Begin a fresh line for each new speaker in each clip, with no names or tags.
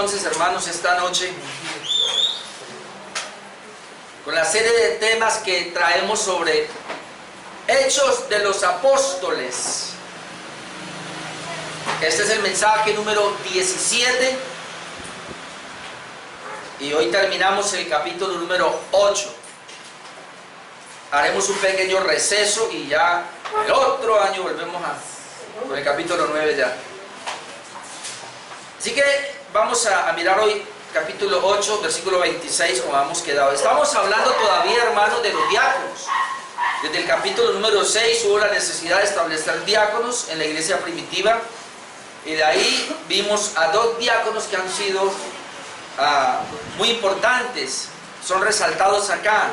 entonces, hermanos, esta noche con la serie de temas que traemos sobre Hechos de los Apóstoles. Este es el mensaje número 17 y hoy terminamos el capítulo número 8. Haremos un pequeño receso y ya el otro año volvemos con el capítulo 9 ya. Así que vamos a mirar hoy capítulo 8, versículo 26, como hemos quedado. Estamos hablando todavía, hermanos, de los diáconos. Desde el capítulo número 6 hubo la necesidad de establecer diáconos en la iglesia primitiva. Y de ahí vimos a dos diáconos que han sido muy importantes. Son resaltados acá.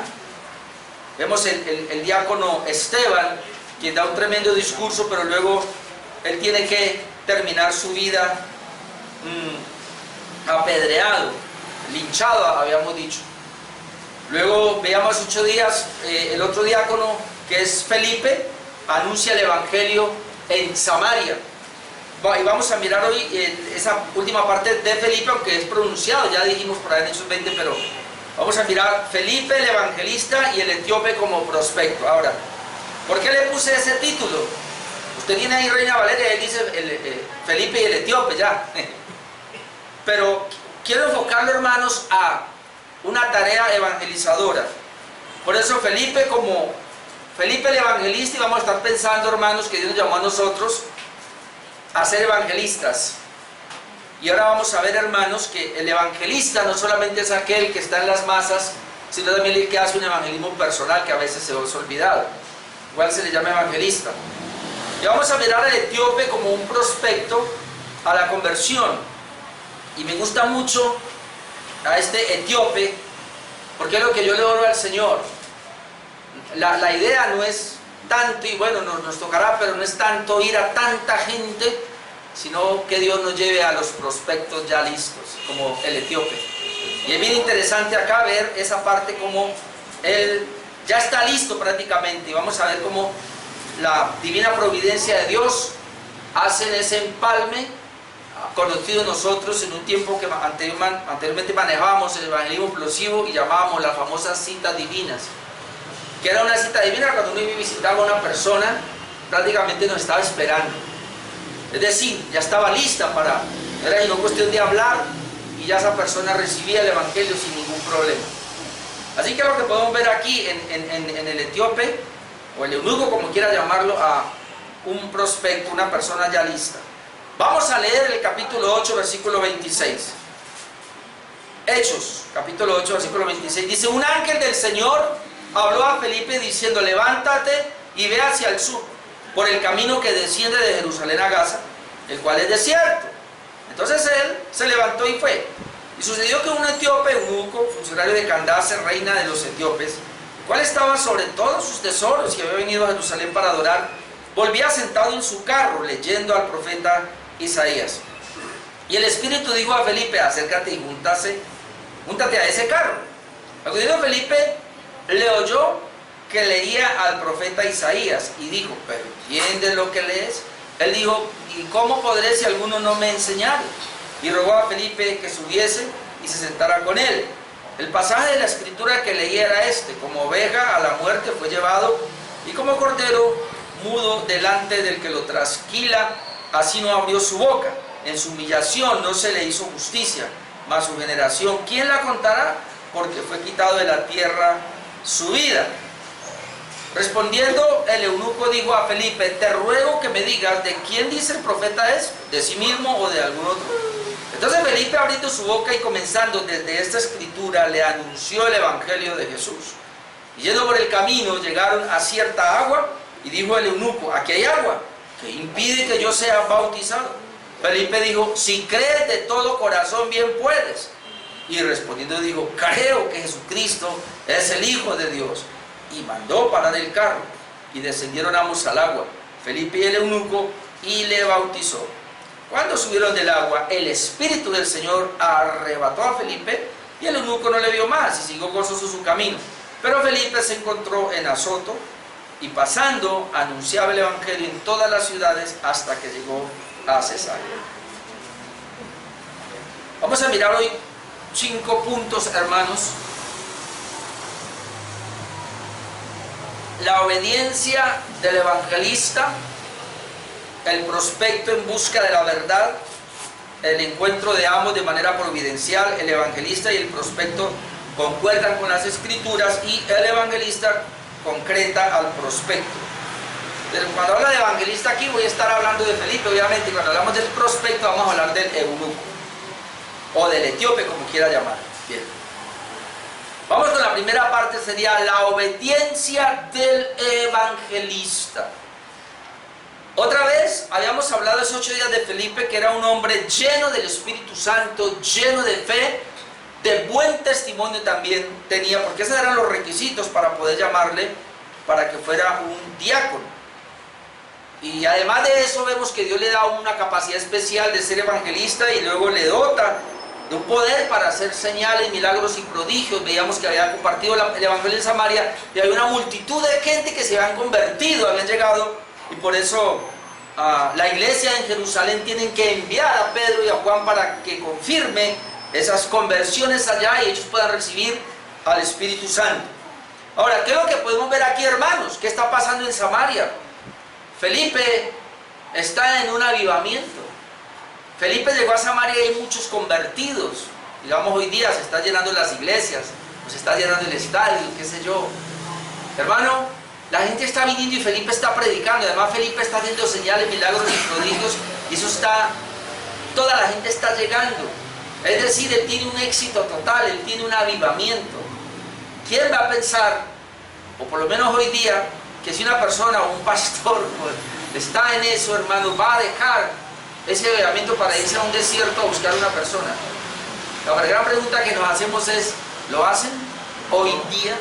Vemos el diácono Esteban, quien da un tremendo discurso, pero luego él tiene que terminar su vida apedreado, linchado, habíamos dicho. Luego veíamos 8 días, el otro diácono, que es Felipe, anuncia el evangelio en Samaria. Y vamos a mirar hoy esa última parte de Felipe, aunque es pronunciado, ya dijimos por ahí en Hechos 20, pero vamos a mirar Felipe el evangelista y el etíope como prospecto. Ahora, ¿por qué le puse ese título? Usted tiene ahí Reina Valeria, él dice Felipe y el etíope, ya. Pero quiero enfocarlo, hermanos, a una tarea evangelizadora. Por eso Felipe como Felipe el evangelista, y vamos a estar pensando, hermanos, que Dios nos llamó a nosotros a ser evangelistas. Y ahora vamos a ver, hermanos, que el evangelista no solamente es aquel que está en las masas, sino también el que hace un evangelismo personal que a veces se os ha olvidado. Igual se le llama evangelista. Y vamos a mirar al etíope como un prospecto a la conversión. Y me gusta mucho a este etíope, porque es lo que yo le oro al Señor. La idea no es tanto, y bueno, nos tocará, pero no es tanto ir a tanta gente, sino que Dios nos lleve a los prospectos ya listos, como el etíope. Y es bien interesante acá ver esa parte como él ya está listo prácticamente, y vamos a ver cómo la divina providencia de Dios hace ese empalme conocido nosotros en un tiempo que anteriormente manejábamos el evangelismo explosivo y llamábamos las famosas citas divinas, que era una cita divina cuando uno visitaba a una persona, prácticamente nos estaba esperando, es decir, ya estaba lista era no cuestión de hablar y ya esa persona recibía el evangelio sin ningún problema. Así que lo que podemos ver aquí en el etíope, o el eunuco, como quiera llamarlo, a un prospecto, una persona ya lista. Vamos a leer el capítulo 8, versículo 26. Hechos, capítulo 8, versículo 26. Dice: un ángel del Señor habló a Felipe diciendo: levántate y ve hacia el sur, por el camino que desciende de Jerusalén a Gaza, el cual es desierto. Entonces él se levantó y fue. Y sucedió que un etíope, eunuco, funcionario de Candace, reina de los etíopes, el cual estaba sobre todos sus tesoros y había venido a Jerusalén para adorar, volvía sentado en su carro leyendo al profeta Isaías. Y el Espíritu dijo a Felipe: acércate y júntate a ese carro. Acudiendo Felipe, le oyó que leía al profeta Isaías y dijo: ¿pero entiendes lo que lees? Él dijo: ¿y cómo podré si alguno no me enseñare? Y rogó a Felipe que subiese y se sentara con él. El pasaje de la escritura que leía era este: como oveja a la muerte fue llevado, y como cordero mudo delante del que lo trasquila, así no abrió su boca. En su humillación no se le hizo justicia, mas su generación, ¿quién la contará? Porque fue quitado de la tierra su vida. Respondiendo el eunuco dijo a Felipe: te ruego que me digas de quién dice el profeta es, de sí mismo o de algún otro. Entonces Felipe, abriendo su boca y comenzando desde esta escritura, le anunció el evangelio de Jesús. Y yendo por el camino llegaron a cierta agua, y dijo el eunuco: aquí hay agua, ¿qué impide que yo sea bautizado? Felipe dijo: si crees de todo corazón, bien puedes. Y respondiendo dijo: creo que Jesucristo es el Hijo de Dios. Y mandó parar el carro, y descendieron ambos al agua, Felipe y el eunuco, y le bautizó. Cuando subieron del agua, el Espíritu del Señor arrebató a Felipe, y el eunuco no le vio más, y siguió gozoso su camino. Pero Felipe se encontró en Azoto, y pasando anunciaba el evangelio en todas las ciudades hasta que llegó a Cesarea. Vamos a mirar hoy 5 puntos, hermanos. La obediencia del evangelista, el prospecto en busca de la verdad, el encuentro de ambos de manera providencial. El evangelista y el prospecto concuerdan con las escrituras y el evangelista concreta al prospecto. Pero cuando habla de evangelista aquí voy a estar hablando de Felipe, obviamente. Cuando hablamos del prospecto vamos a hablar del eunuco o del etíope, como quiera llamar. Bien. Vamos con la primera parte, sería la obediencia del evangelista. Otra vez, habíamos hablado hace 8 días de Felipe, que era un hombre lleno del Espíritu Santo, lleno de fe, de buen testimonio también tenía, porque esos eran los requisitos para poder llamarle, para que fuera un diácono. Y además de eso vemos que Dios le da una capacidad especial de ser evangelista y luego le dota de un poder para hacer señales, milagros y prodigios. Veíamos que había compartido el evangelio en Samaria y había una multitud de gente que se habían convertido, habían llegado, y por eso la iglesia en Jerusalén tienen que enviar a Pedro y a Juan para que confirme esas conversiones allá y ellos puedan recibir al Espíritu Santo. Ahora, ¿qué es lo que podemos ver aquí, hermanos? ¿Qué está pasando en Samaria? Felipe está en un avivamiento. Felipe llegó a Samaria y hay muchos convertidos. Digamos, hoy día se está llenando las iglesias, o se está llenando el estadio, qué sé yo. Hermano, la gente está viniendo y Felipe está predicando. Además, Felipe está haciendo señales, milagros y prodigios, y eso está, toda la gente está llegando. Es decir, él tiene un éxito total, él tiene un avivamiento. ¿Quién va a pensar, o por lo menos hoy día, que si una persona o un pastor está en eso, hermano, va a dejar ese avivamiento para irse a un desierto a buscar una persona? La gran pregunta que nos hacemos es, ¿lo hacen hoy día?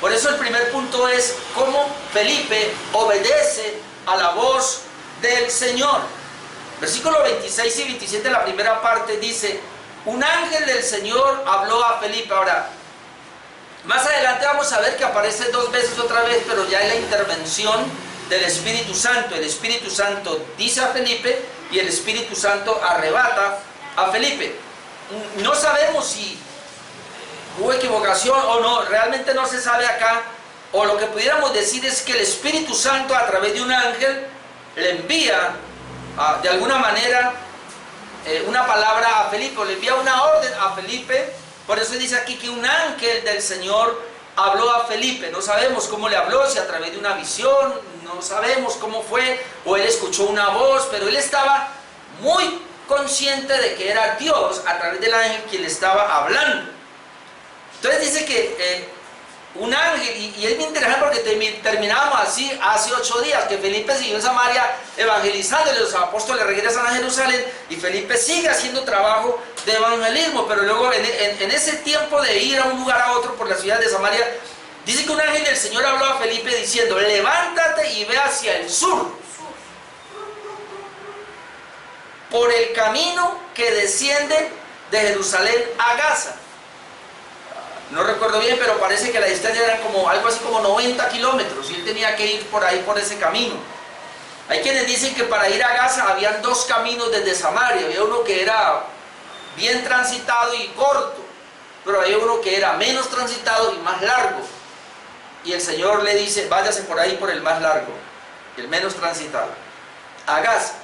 Por eso el primer punto es cómo Felipe obedece a la voz del Señor. Versículos 26 y 27, la primera parte dice: un ángel del Señor habló a Felipe. Ahora, más adelante vamos a ver que aparece 2 veces otra vez, pero ya en la intervención del Espíritu Santo. El Espíritu Santo dice a Felipe y el Espíritu Santo arrebata a Felipe. No sabemos si hubo equivocación o no, realmente no se sabe acá, o lo que pudiéramos decir es que el Espíritu Santo a través de un ángel le envía de alguna manera una palabra a Felipe, o le envía una orden a Felipe. Por eso dice aquí que un ángel del Señor habló a Felipe. No sabemos cómo le habló, si a través de una visión, no sabemos cómo fue, o él escuchó una voz, pero él estaba muy consciente de que era Dios a través del ángel quien le estaba hablando. Entonces dice que un ángel, y es bien interesante porque terminamos así hace 8 días, que Felipe siguió en Samaria evangelizando, y los apóstoles regresan a Jerusalén, y Felipe sigue haciendo trabajo de evangelismo, pero luego en ese tiempo de ir a un lugar a otro por la ciudad de Samaria, dice que un ángel del Señor habló a Felipe diciendo: levántate y ve hacia el sur, por el camino que desciende de Jerusalén a Gaza. No recuerdo bien, pero parece que la distancia era como algo así como 90 kilómetros y él tenía que ir por ahí, por ese camino. Hay quienes dicen que para ir a Gaza habían 2 caminos desde Samaria. Había uno que era bien transitado y corto, pero había uno que era menos transitado y más largo. Y el Señor le dice: váyase por ahí por el más largo, el menos transitado, a Gaza.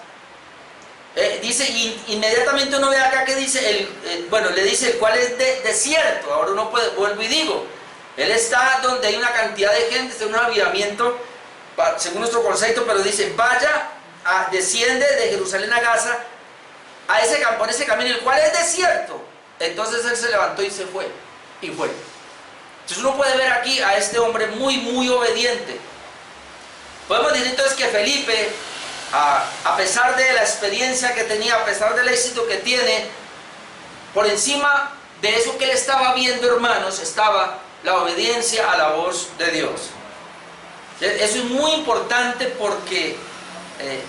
Dice, inmediatamente uno ve acá que dice, bueno, le dice el cual es desierto. Ahora uno puede, vuelvo y digo, él está donde hay una cantidad de gente, es un avivamiento, según nuestro concepto, pero dice: vaya, desciende de Jerusalén a Gaza, por ese camino, el cual es desierto. Entonces él se levantó y se fue, y fue. Entonces uno puede ver aquí a este hombre muy, muy obediente. Podemos decir entonces que Felipe, a pesar de la experiencia que tenía, a pesar del éxito que tiene, por encima de eso que él estaba viendo, hermanos, estaba la obediencia a la voz de Dios. Eso es muy importante porque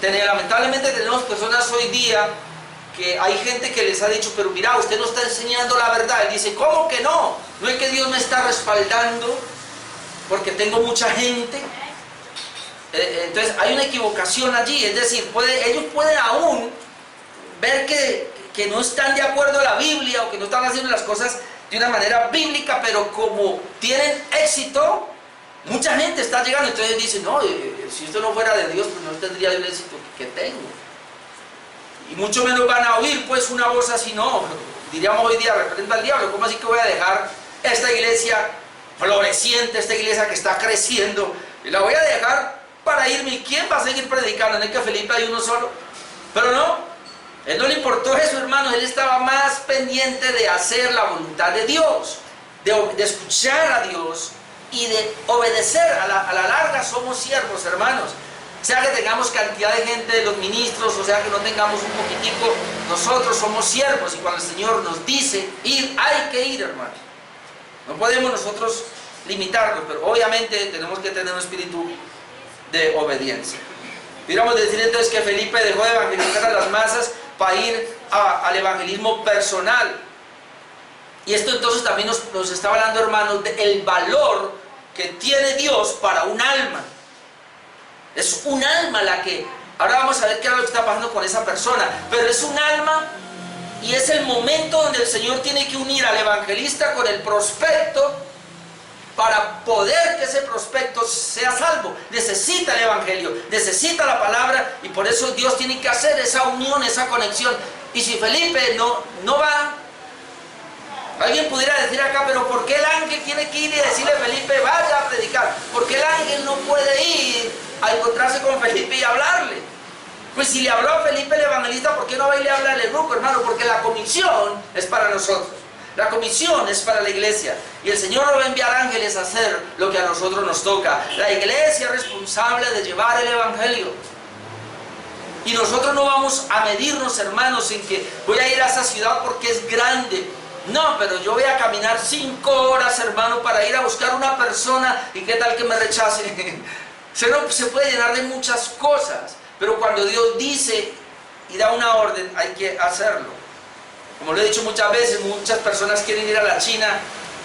lamentablemente tenemos personas hoy día que hay gente que les ha dicho: pero mira, usted no está enseñando la verdad. Él dice: ¿cómo que no? ¿No es que Dios me está respaldando porque tengo mucha gente? Entonces hay una equivocación allí. Es decir, ellos pueden aún ver que que no están de acuerdo a la Biblia o que no están haciendo las cosas de una manera bíblica, pero como tienen éxito, mucha gente está llegando. Entonces dicen, no, si esto no fuera de Dios, pues no tendría el éxito que tengo. Y mucho menos van a oír pues una voz así, no, diríamos hoy día, reprenda al diablo. ¿Cómo así que voy a dejar esta iglesia floreciente, esta iglesia que está creciendo, y la voy a dejar para irme? ¿Y quién va a seguir predicando? ¿No es que Felipe hay uno solo? Pero no, él no le importó eso, hermanos. Él estaba más pendiente de hacer la voluntad de Dios, de escuchar a Dios y de obedecer. A la larga somos siervos, hermanos. Sea que tengamos cantidad de gente de los ministros, o sea que no tengamos un poquitico, nosotros somos siervos, y cuando el Señor nos dice ir, hay que ir, hermanos. No podemos nosotros limitarnos, pero obviamente tenemos que tener un espíritu de obediencia. Pudiéramos decir entonces que Felipe dejó de evangelizar a las masas para ir al evangelismo personal. Y esto entonces también nos está hablando, hermanos, del valor que tiene Dios para un alma. Es un alma la que... Ahora vamos a ver qué es lo que está pasando con esa persona. Pero es un alma, y es el momento donde el Señor tiene que unir al evangelista con el prospecto para poder que ese prospecto sea salvo. Necesita el evangelio, necesita la palabra, y por eso Dios tiene que hacer esa unión, esa conexión. Y si Felipe no va, alguien pudiera decir acá, pero ¿por qué el ángel tiene que ir y decirle a Felipe, vaya a predicar? ¿Por qué el ángel no puede ir a encontrarse con Felipe y hablarle? Pues si le habló a Felipe el evangelista, ¿por qué no va y le habla al grupo, hermano? Porque la comisión es para nosotros. La comisión es para la iglesia. Y el Señor no va a enviar ángeles a hacer lo que a nosotros nos toca. La iglesia es responsable de llevar el evangelio. Y nosotros no vamos a medirnos, hermanos, en que voy a ir a esa ciudad porque es grande. No, pero yo voy a caminar 5 horas, hermano, para ir a buscar una persona, y qué tal que me rechace. Se puede llenar de muchas cosas, pero cuando Dios dice y da una orden, hay que hacerlo. Como lo he dicho muchas veces, muchas personas quieren ir a la China,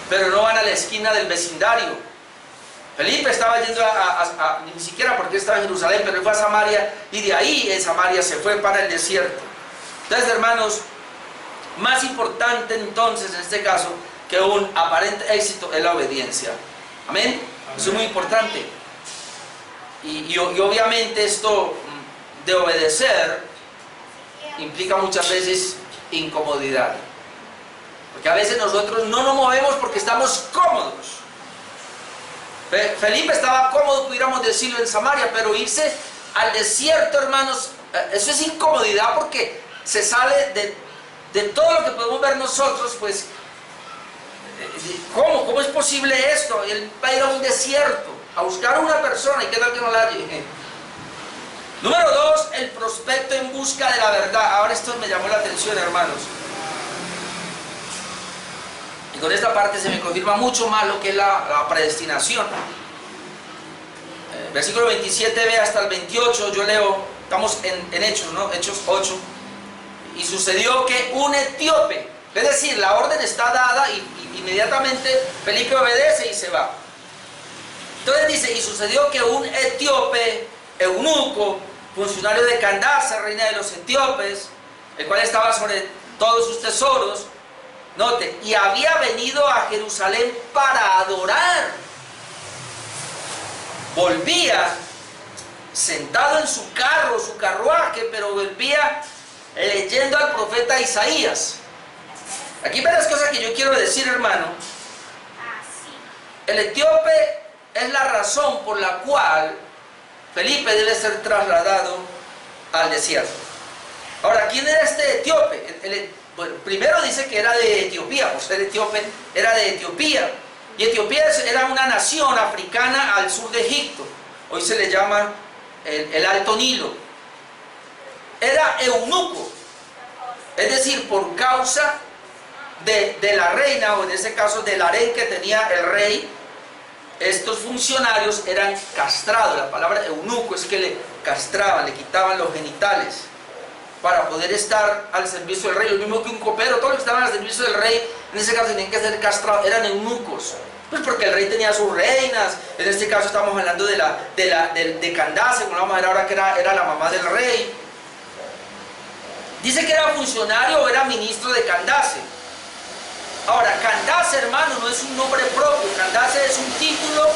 pero no van a la esquina del vecindario. Felipe estaba yendo ni siquiera porque estaba en Jerusalén, pero él fue a Samaria, y de ahí en Samaria se fue para el desierto. Entonces, hermanos, más importante entonces en este caso que un aparente éxito es la obediencia. Amén. Eso es muy importante. Y obviamente esto de obedecer implica muchas veces incomodidad. Porque a veces nosotros no nos movemos porque estamos cómodos. Felipe estaba cómodo, pudiéramos decirlo, en Samaria, pero irse al desierto, hermanos, eso es incomodidad, porque se sale de todo lo que podemos ver nosotros. Pues ¿cómo es posible esto? Él va a ir a un desierto a buscar a una persona, y qué tal que no la halle. Número 2, el prospecto en busca de la verdad. Ahora esto me llamó la atención, hermanos, y con esta parte se me confirma mucho más lo que es la predestinación. Versículo 27b hasta el 28, yo leo, estamos en Hechos, ¿no? Hechos 8. Y sucedió que un etíope, es decir, la orden está dada, y inmediatamente Felipe obedece y se va. Entonces dice, y sucedió que un etíope, eunuco, funcionario de Candace, reina de los etíopes, el cual estaba sobre todos sus tesoros, note, y había venido a Jerusalén para adorar, volvía sentado en su carro, su carruaje, pero volvía leyendo al profeta Isaías. Aquí ven las cosas que yo quiero decir, hermano. El etíope es la razón por la cual Felipe debe ser trasladado al desierto. Ahora, ¿quién era este etíope? Bueno, primero dice que era de Etiopía, por ser etíope, era de Etiopía. Y Etiopía era una nación africana al sur de Egipto. Hoy se le llama el Alto Nilo. Era eunuco, es decir, por causa de la reina, o en este caso del harén que tenía el rey, estos funcionarios eran castrados. La palabra eunuco es que le castraban, le quitaban los genitales para poder estar al servicio del rey. Lo mismo que un copero, todos los que estaban al servicio del rey, en ese caso tenían que ser castrados, eran eunucos. Pues porque el rey tenía sus reinas. En este caso estamos hablando de Candace, como vamos a ver ahora, que era la mamá del rey. Dice que era funcionario o era ministro de Candace. Ahora, Candace, hermano, no es un nombre propio. Candace es un título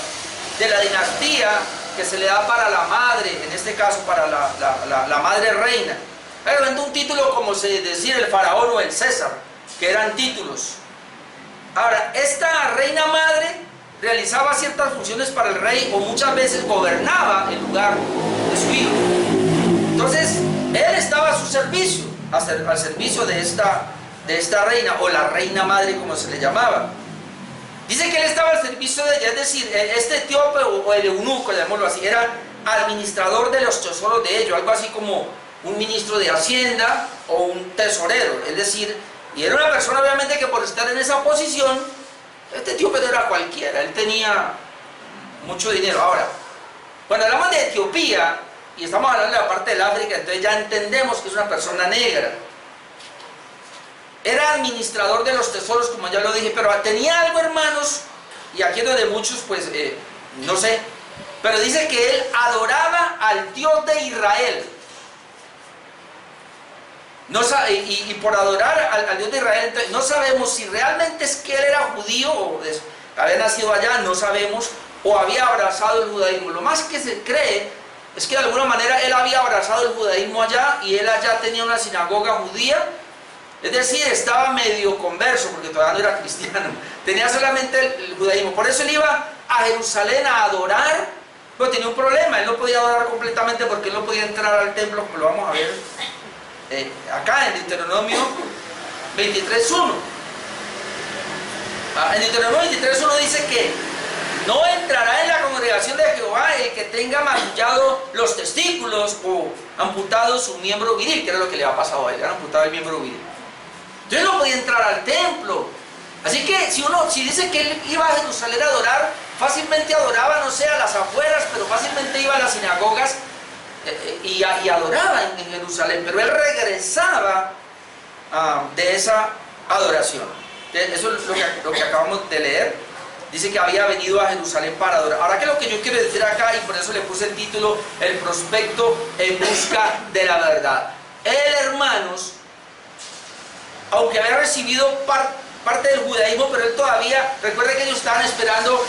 de la dinastía que se le da para la madre, en este caso para la madre reina. Pero es un título como se decía el faraón o el César, que eran títulos. Ahora, esta reina madre realizaba ciertas funciones para el rey o muchas veces gobernaba el lugar de su hijo. Entonces, él estaba a su servicio, al servicio de esta reina, o la reina madre como se le llamaba. Dice que él estaba al servicio de ella, es decir, este etíope o el eunuco, llamémoslo así, era administrador de los tesoros de ellos, algo así como un ministro de Hacienda o un tesorero, es decir, y era una persona obviamente que por estar en esa posición, este etíope no era cualquiera, él tenía mucho dinero. Ahora, cuando hablamos de Etiopía, y estamos hablando de la parte del África, entonces ya entendemos que es una persona negra. Era administrador de los tesoros, como ya lo dije, pero tenía algo, hermanos, y aquí es donde muchos, pues, no sé, pero dice que él adoraba al Dios de Israel. No sabe, y por adorar al Dios de Israel, entonces, no sabemos si realmente es que él era judío o había nacido allá, no sabemos, o había abrazado el judaísmo. Lo más que se cree es que de alguna manera él había abrazado el judaísmo allá y él allá tenía una sinagoga judía, es decir, estaba medio converso porque todavía no era cristiano, tenía solamente el judaísmo. Por eso él iba a Jerusalén a adorar, pero tenía un problema, él no podía adorar completamente porque él no podía entrar al templo, como lo vamos a ver acá en Deuteronomio 23.1. En Deuteronomio 23.1 dice que no entrará en la congregación de Jehová el que tenga magullado los testículos o amputado su miembro viril, que era lo que le había pasado a él, le han amputado el miembro viril. Entonces no podía entrar al templo. Así que si dice que él iba a Jerusalén a adorar, fácilmente adoraba, no sé, a las afueras, pero fácilmente iba a las sinagogas y adoraba en Jerusalén, pero él regresaba de esa adoración. Eso es lo que acabamos de leer. Dice que había venido a Jerusalén para adorar. Ahora, ¿qué es lo que yo quiero decir acá? Y por eso le puse el título, el prospecto en busca de la verdad. Él, hermanos, aunque había recibido parte del judaísmo, pero él todavía, recuerda que ellos estaban esperando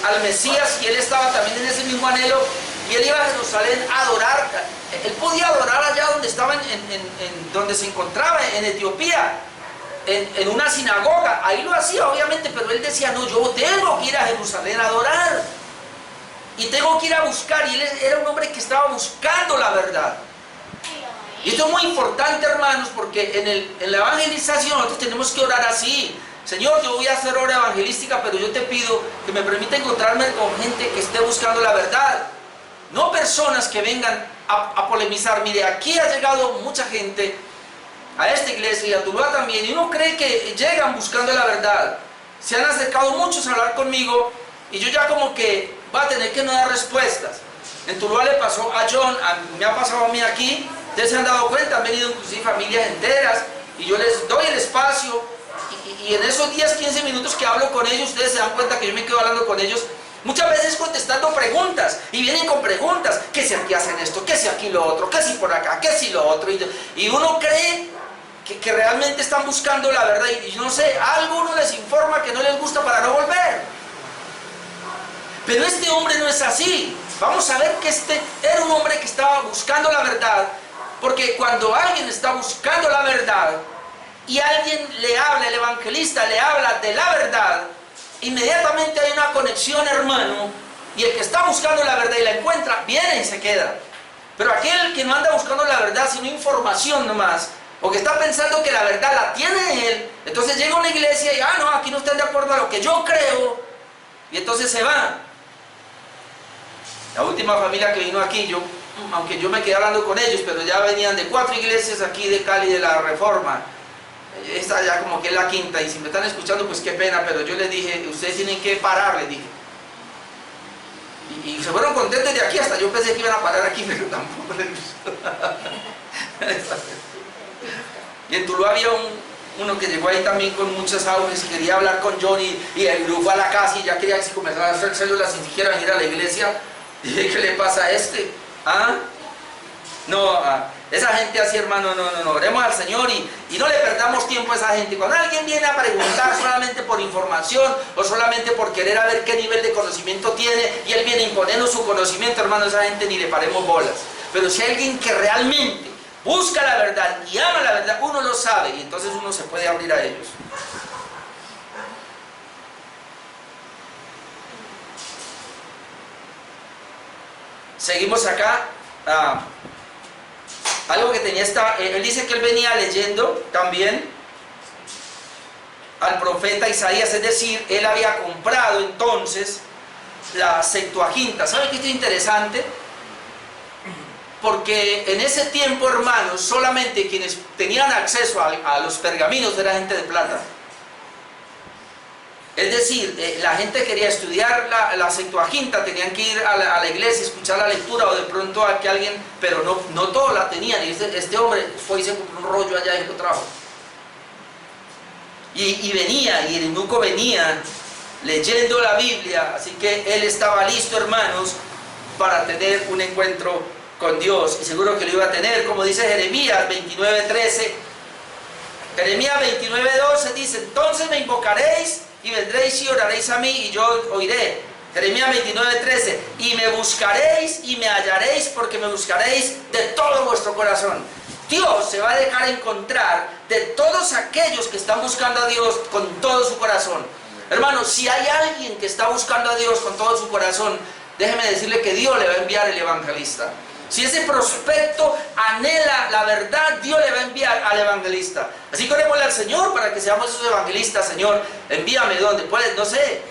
al Mesías y él estaba también en ese mismo anhelo. Y él iba a Jerusalén a adorar. Él podía adorar allá donde estaba, donde se encontraba, en Etiopía, en una sinagoga. Ahí lo hacía, obviamente, pero él decía, no, yo tengo que ir a Jerusalén a adorar. Y tengo que ir a buscar. Y él era un hombre que estaba buscando la verdad. Y esto es muy importante, hermanos, porque en la evangelización nosotros tenemos que orar así. Señor, yo voy a hacer obra evangelística, pero yo te pido que me permita encontrarme con gente que esté buscando la verdad. No personas que vengan a polemizar. Mire, aquí ha llegado mucha gente a esta iglesia y a Tuluá también, y uno cree que llegan buscando la verdad. Se han acercado muchos a hablar conmigo y yo ya como que va a tener que no dar respuestas. En Tuluá le pasó a John, me ha pasado a mí aquí. Ustedes se han dado cuenta, han venido inclusive familias enteras y yo les doy el espacio y en esos 10-15 minutos que hablo con ellos, ustedes se dan cuenta que yo me quedo hablando con ellos muchas veces contestando preguntas, y vienen con preguntas, que si aquí hacen esto, que si aquí lo otro, que si por acá, que si lo otro, y uno cree que realmente están buscando la verdad, y no sé, algo uno les informa que no les gusta para no volver. Pero este hombre no es así. Vamos a ver que este era un hombre que estaba buscando la verdad, porque cuando alguien está buscando la verdad, y alguien le habla, el evangelista le habla de la verdad, inmediatamente hay una conexión, hermano, y el que está buscando la verdad y la encuentra, viene y se queda. Pero aquel que no anda buscando la verdad, sino información nomás, o que está pensando que la verdad la tiene él, entonces llega a una iglesia y, no, aquí no están de acuerdo a lo que yo creo, y entonces se va. La última familia que vino aquí, aunque yo me quedé hablando con ellos, pero ya venían de 4 iglesias aquí de Cali de la Reforma. Esta ya como que es la quinta, y si me están escuchando pues qué pena, pero yo les dije, ustedes tienen que parar, les dije. Y se fueron contentos de aquí, hasta yo pensé que iban a parar aquí, pero tampoco les gustó. Y en Tuluá había uno que llegó ahí también con muchas aulas y quería hablar con Johnny, y el grupo fue a la casa y ya quería que se comenzara a hacer células sin siquiera venir a la iglesia. Dije, ¿qué le pasa a este? No, Esa gente así, hermano, no, oremos al Señor y no le perdamos tiempo a esa gente. Cuando alguien viene a preguntar solamente por información o solamente por querer a ver qué nivel de conocimiento tiene y él viene imponiendo su conocimiento, hermano, esa gente ni le paremos bolas. Pero si hay alguien que realmente busca la verdad y ama la verdad, uno lo sabe y entonces uno se puede abrir a ellos. Seguimos acá. Algo que tenía él dice que él venía leyendo también al profeta Isaías, es decir, él había comprado entonces la Septuaginta. ¿Sabe qué es interesante? Porque en ese tiempo, hermanos, solamente quienes tenían acceso a los pergaminos era gente de plata. Es decir, la gente quería estudiar la Septuaginta, tenían que ir a la iglesia, escuchar la lectura, o de pronto a que alguien, pero no todos la tenían. Y este hombre fue y se compró un rollo allá y lo trajo. Y venía, y el eunuco venía leyendo la Biblia, así que él estaba listo, hermanos, para tener un encuentro con Dios, y seguro que lo iba a tener, como dice Jeremías 29:13. Jeremías 29:12 dice: entonces me invocaréis y vendréis y oraréis a mí y yo oiré. Jeremías 29:13: y me buscaréis y me hallaréis, porque me buscaréis de todo vuestro corazón. Dios se va a dejar encontrar de todos aquellos que están buscando a Dios con todo su corazón. Hermanos, si hay alguien que está buscando a Dios con todo su corazón, déjeme decirle que Dios le va a enviar el evangelista. Si ese prospecto anhela la verdad, Dios le va a enviar al evangelista. Así que orémosle al Señor para que seamos esos evangelistas. Señor, envíame donde puedes, no sé.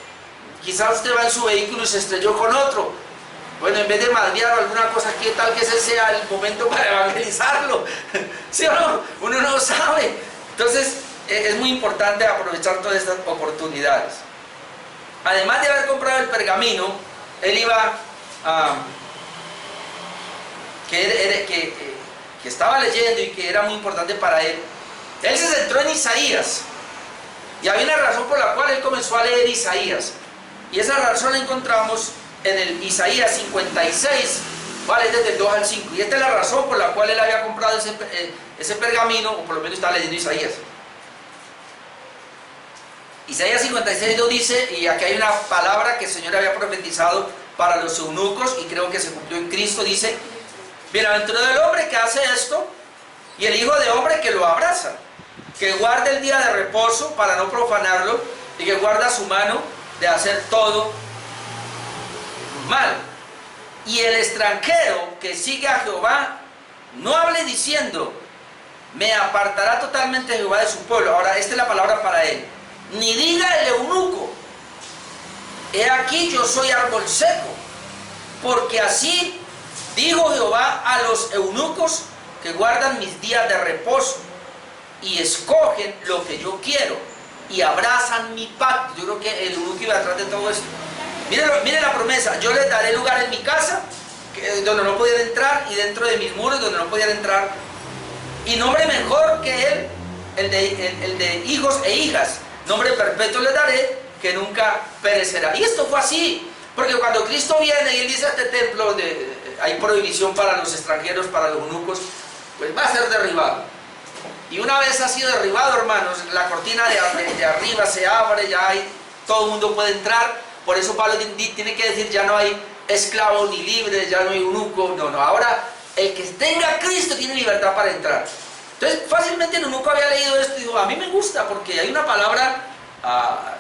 Quizás usted va en su vehículo y se estrelló con otro. Bueno, en vez de madrear o alguna cosa, ¿qué tal que ese sea el momento para evangelizarlo? ¿Sí o no? Uno no sabe. Entonces, es muy importante aprovechar todas estas oportunidades. Además de haber comprado el pergamino, él iba que estaba leyendo y que era muy importante para él. Él se centró en Isaías. Y había una razón por la cual él comenzó a leer Isaías. Y esa razón la encontramos en el Isaías 56, ¿vale? Desde el 2 al 5. Y esta es la razón por la cual él había comprado ese pergamino, o por lo menos estaba leyendo Isaías. Isaías 56:2 dice, y aquí hay una palabra que el Señor había profetizado para los eunucos, y creo que se cumplió en Cristo. Dice: bienaventurado el hombre que hace esto, y el hijo de hombre que lo abraza, que guarda el día de reposo para no profanarlo, y que guarda su mano de hacer todo mal. Y el extranjero que sigue a Jehová, no hable diciendo: me apartará totalmente Jehová de su pueblo. Ahora, esta es la palabra para él. Ni diga el eunuco: he aquí yo soy árbol seco, porque así dijo Jehová a los eunucos que guardan mis días de reposo y escogen lo que yo quiero y abrazan mi pacto. Yo creo que el eunuco iba atrás de todo esto. Mire la promesa: yo les daré lugar en mi casa donde no podían entrar, y dentro de mis muros donde no podían entrar, y nombre mejor que él, el de hijos e hijas, nombre perpetuo les daré, que nunca perecerá. Y esto fue así, porque cuando Cristo viene y él dice: este templo hay prohibición para los extranjeros, para los eunucos, pues va a ser derribado. Y una vez ha sido derribado, hermanos, la cortina de arriba se abre, todo el mundo puede entrar. Por eso Pablo tiene que decir: ya no hay esclavos ni libres, ya no hay eunuco. No, ahora el que tenga a Cristo tiene libertad para entrar. Entonces fácilmente el eunuco había leído esto y dijo: a mí me gusta, porque hay una palabra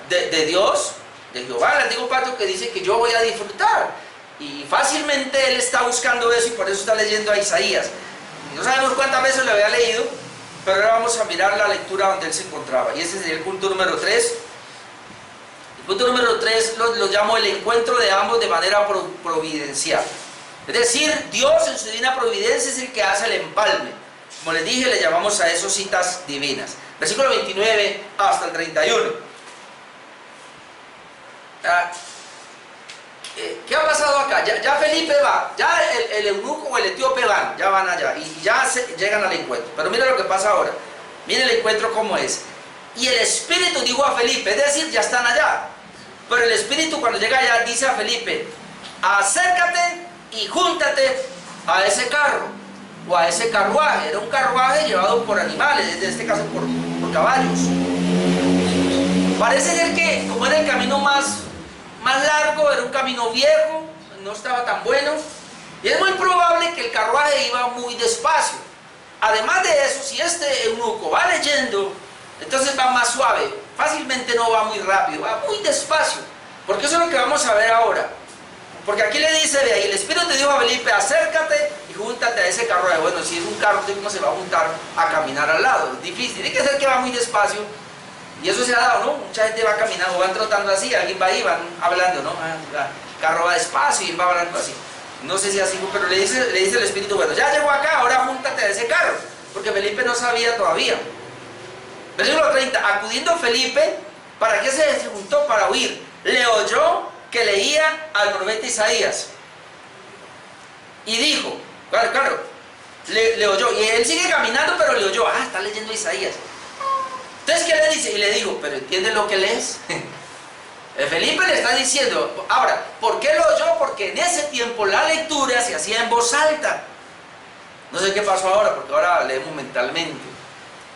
de Dios, de Jehová, el antiguo pacto, que dice que yo voy a disfrutar. Y fácilmente él está buscando eso, y por eso está leyendo a Isaías. No sabemos cuántas veces lo había leído, pero ahora vamos a mirar la lectura donde él se encontraba. Y ese sería el punto número 3. El punto número 3 lo llamo el encuentro de ambos de manera providencial. Es decir, Dios en su divina providencia es el que hace el empalme. Como les dije, le llamamos a eso citas divinas. Versículo 29 hasta el 31. ¿Qué ha pasado acá? Ya Felipe va, ya el eunuco o el etíope ya van allá, y ya llegan al encuentro. Pero mira lo que pasa ahora. Mira el encuentro cómo es. Y el Espíritu dijo a Felipe, es decir, ya están allá. Pero el Espíritu, cuando llega allá, dice a Felipe: acércate y júntate a ese carro. o a ese carruaje. Era un carruaje llevado por animales, en este caso por caballos. Parece ser que, como era el camino más largo, era un camino viejo, no estaba tan bueno, y es muy probable que el carruaje iba muy despacio. Además de eso, si este eunuco va leyendo, entonces va más suave, fácilmente no va muy rápido, va muy despacio, porque eso es lo que vamos a ver ahora. Porque aquí le dice, de ahí, el Espíritu dijo a Felipe, acércate y júntate a ese carruaje. Bueno, si es un carro, uno se va a juntar a caminar al lado, es difícil, tiene que ser que va muy despacio. Y eso se ha dado, ¿no? Mucha gente va caminando, van trotando así, alguien va ahí, van hablando, ¿no? El carro va despacio y va hablando así. No sé si así, pero le dice el Espíritu, bueno, ya llegó acá, ahora júntate a ese carro, porque Felipe no sabía todavía. Versículo 30, acudiendo Felipe, ¿para qué se juntó? Para oír. Le oyó que leía al profeta Isaías. Y dijo, claro, le oyó, y él sigue caminando, pero le oyó, está leyendo Isaías. Entonces, ¿qué le dice? Y le dijo, ¿pero entiendes lo que lees? Felipe le está diciendo, ahora, ¿por qué lo oyó? Porque en ese tiempo la lectura se hacía en voz alta. No sé qué pasó ahora, porque ahora leemos mentalmente.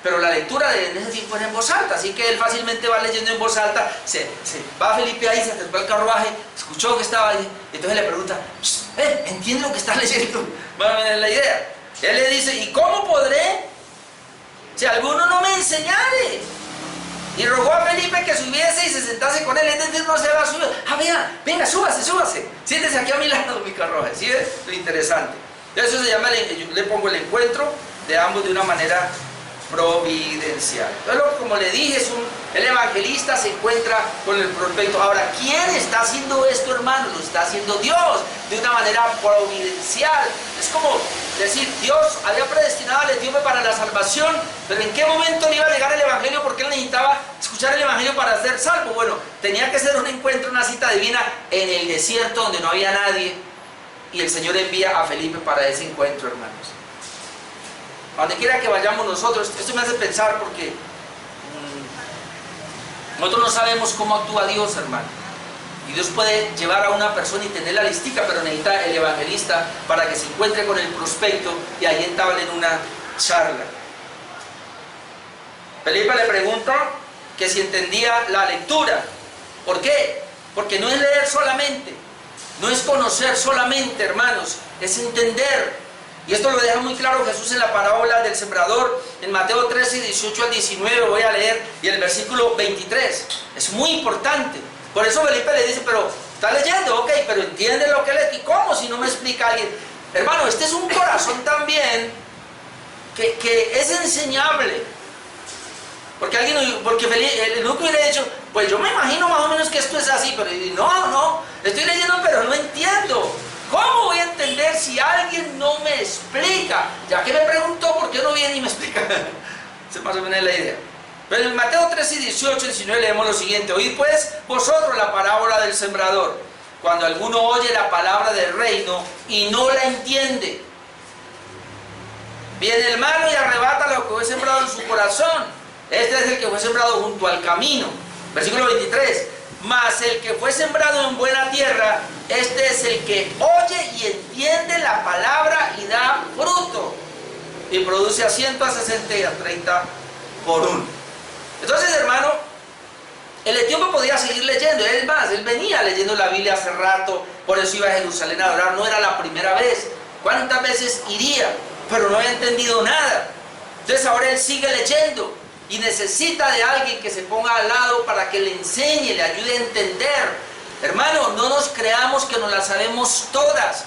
Pero la lectura en ese tiempo era en voz alta, así que él fácilmente va leyendo en voz alta. Va Felipe ahí, se acercó al carruaje, escuchó que estaba ahí, y entonces le pregunta, ¿entiende lo que está leyendo? Van a ver la idea. Él le dice, ¿y cómo podré si alguno no me enseñare? Y rogó a Felipe que subiese y se sentase con él. Entonces no se va a subir. Venga, súbase. Siéntese aquí a mi lado, mi carruaje. ¿Sí ves? Lo interesante. Eso se llama, yo le pongo el encuentro de ambos de una manera providencial. Entonces, como le dije, el evangelista se encuentra con el prospecto. Ahora, ¿quién está haciendo esto, hermano? Lo está haciendo Dios, de una manera providencial. Es como decir, Dios había predestinado al etíope para la salvación, pero ¿en qué momento le iba a llegar el evangelio? Porque él necesitaba escuchar el evangelio para ser salvo. Bueno, tenía que ser un encuentro, una cita divina en el desierto donde no había nadie, y el Señor envía a Felipe para ese encuentro, hermanos. A donde quiera que vayamos nosotros, esto me hace pensar porque nosotros no sabemos cómo actúa Dios, hermano. Y Dios puede llevar a una persona y tener la listica, pero necesita el evangelista para que se encuentre con el prospecto y ahí entablen una charla. Felipe le pregunta que si entendía la lectura. ¿Por qué? Porque no es leer solamente, no es conocer solamente, hermanos, es entender. Y esto lo deja muy claro Jesús en la parábola del sembrador, en Mateo 13, 18 al 19, voy a leer, y el versículo 23. Es muy importante. Por eso Felipe le dice, pero está leyendo, ok, pero entiende lo que lee. ¿Y cómo si no me explica alguien? Hermano, este es un corazón también que es enseñable. Porque el eunuco hubiera dicho, pues yo me imagino más o menos que esto es así, pero no, estoy leyendo pero no entiendo. ¿Cómo voy a entender si alguien no me explica? Ya que me preguntó, ¿por qué no viene y me explica? Esa es más o menos la idea. Pero en Mateo 13, 18 y 19 leemos lo siguiente. Oíd pues vosotros la parábola del sembrador. Cuando alguno oye la palabra del reino y no la entiende, viene el malo y arrebata lo que fue sembrado en su corazón. Este es el que fue sembrado junto al camino. Versículo 23. Mas el que fue sembrado en buena tierra, este es el que oye y entiende la palabra y da fruto. Y produce a 100, a 60 y a 30 por uno. Entonces, hermano, el etíope podía seguir leyendo. Es más, él venía leyendo la Biblia hace rato, por eso iba a Jerusalén a adorar. No era la primera vez. ¿Cuántas veces iría? Pero no había entendido nada. Entonces ahora él sigue leyendo. Y necesita de alguien que se ponga al lado para que le enseñe, le ayude a entender. Hermano, no nos creamos que nos las sabemos todas.